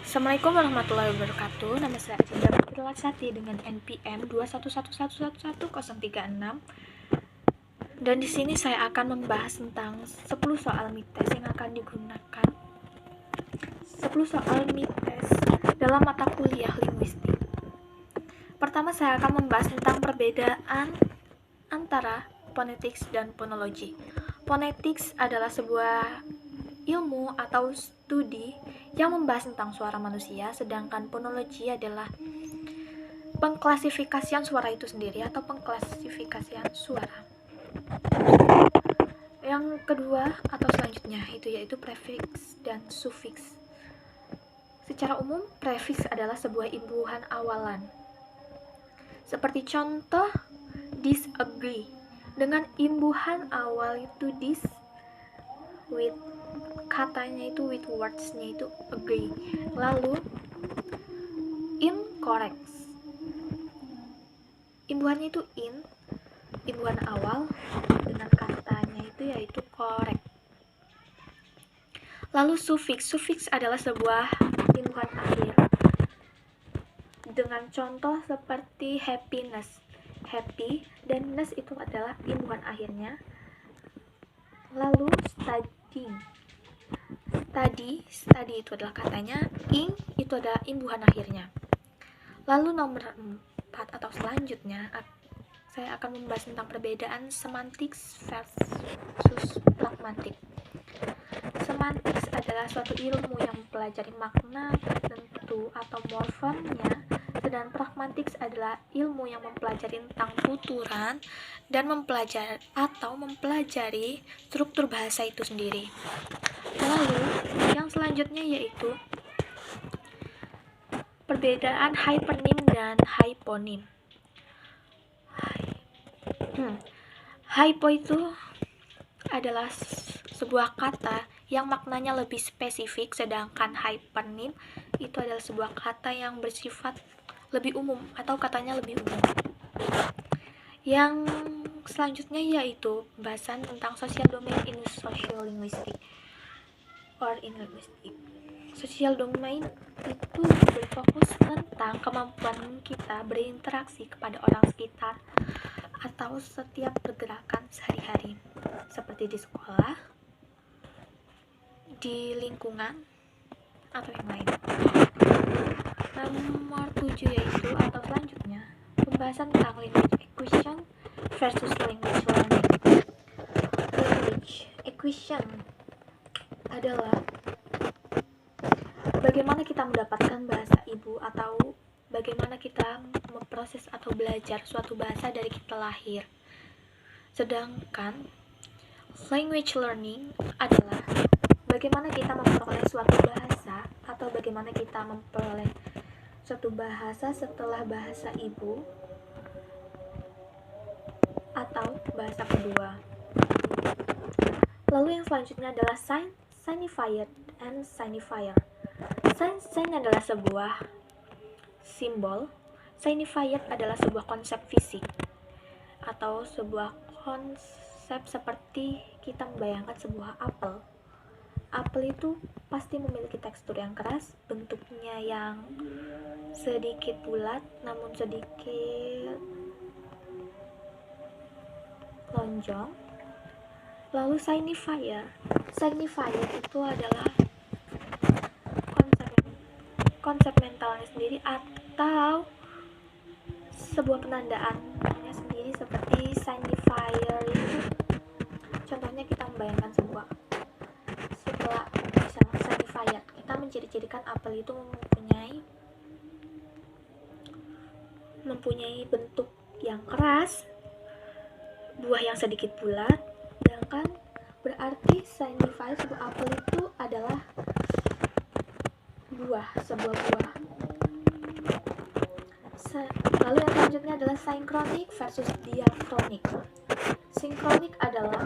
Assalamualaikum warahmatullahi wabarakatuh. Nama saya Cinda Sati dengan NPM 211111036. Dan di sini saya akan membahas tentang 10 soal mites yang akan digunakan. 10 soal mites dalam mata kuliah linguistik. Pertama, saya akan membahas tentang perbedaan antara phonetics dan phonology. Phonetics adalah sebuah ilmu atau studi yang membahas tentang suara manusia, sedangkan phonology adalah pengklasifikasian suara itu sendiri atau pengklasifikasian suara. Yang kedua atau selanjutnya yaitu prefiks dan sufiks. Secara umum, prefiks adalah sebuah imbuhan awalan. Seperti contoh disagree, dengan imbuhan awal itu dis, with katanya itu with words-nya itu agree. Lalu incorrect, imbuhannya itu imbuhan awal dengan katanya itu yaitu correct. Lalu sufiks adalah sebuah imbuhan akhir dengan contoh seperti happiness, happy, dan ness itu adalah imbuhan akhirnya. Lalu study itu adalah katanya, itu adalah imbuhan akhirnya. Lalu nomor 4 atau selanjutnya, saya akan membahas tentang perbedaan semantics versus pragmatik. Semantics adalah suatu ilmu yang mempelajari makna tertentu atau morfemnya, sedangkan pragmatics adalah ilmu yang mempelajari tentang tuturan dan mempelajari struktur bahasa itu sendiri. Lalu yang selanjutnya yaitu perbedaan hypernym dan hyponym. Hypo itu adalah sebuah kata yang maknanya lebih spesifik, sedangkan hypernym itu adalah sebuah kata yang bersifat lebih umum atau katanya lebih umum. Yang selanjutnya yaitu pembahasan tentang social domain in social linguistic or in linguistic. Social domain itu berfokus tentang kemampuan kita berinteraksi kepada orang sekitar atau setiap pergerakan sehari-hari, seperti di sekolah, di lingkungan, atau yang lain. Nomor 7 yaitu atau selanjutnya pembahasan tentang language acquisition versus language learning. Language acquisition adalah bagaimana kita mendapatkan bahasa ibu atau bagaimana kita memproses atau belajar suatu bahasa dari kita lahir. Sedangkan language learning adalah bagaimana kita memperoleh suatu bahasa atau bagaimana kita memperoleh suatu bahasa setelah bahasa ibu atau bahasa kedua. Lalu yang selanjutnya adalah signified and signifier. Sign adalah sebuah simbol, signified adalah sebuah konsep fisik atau sebuah konsep seperti kita membayangkan sebuah apel. Apel itu pasti memiliki tekstur yang keras, bentuknya yang sedikit bulat namun sedikit lonjong. Lalu signifier itu adalah konsep mentalnya sendiri atau sebuah penandaannya sendiri, seperti signifier itu contohnya kita membayangkan setelah misalnya signifier kita menciri-cirikan apel itu mempunyai bentuk yang keras, buah yang sedikit bulat, sedangkan berarti signifier sebuah apel itu adalah sebuah buah. Lalu yang selanjutnya adalah synchronic versus diachronic. Synchronic adalah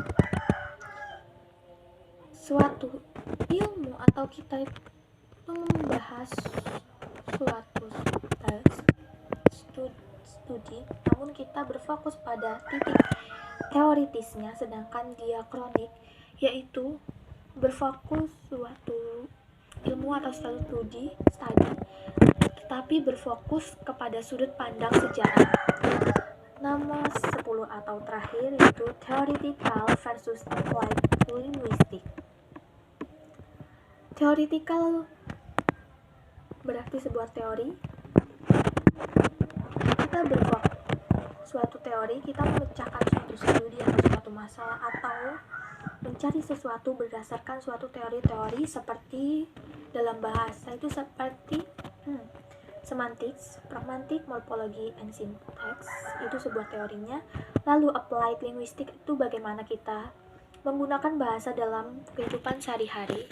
suatu ilmu atau kita membahas suatu studi, namun kita berfokus pada titik teoritisnya, sedangkan diachronik yaitu berfokus suatu ilmu atau studi, tetapi berfokus kepada sudut pandang sejarah. Nomor 10 atau terakhir yaitu theoretical versus applied linguistic. Theoretical berarti sebuah teori. Kita berfokus suatu teori, kita memecahkan suatu studi atau suatu masalah atau mencari sesuatu berdasarkan suatu teori-teori seperti dalam bahasa itu seperti semantics, pragmatic, morphology, and syntax itu sebuah teorinya. Lalu applied linguistic itu bagaimana kita menggunakan bahasa dalam kehidupan sehari-hari.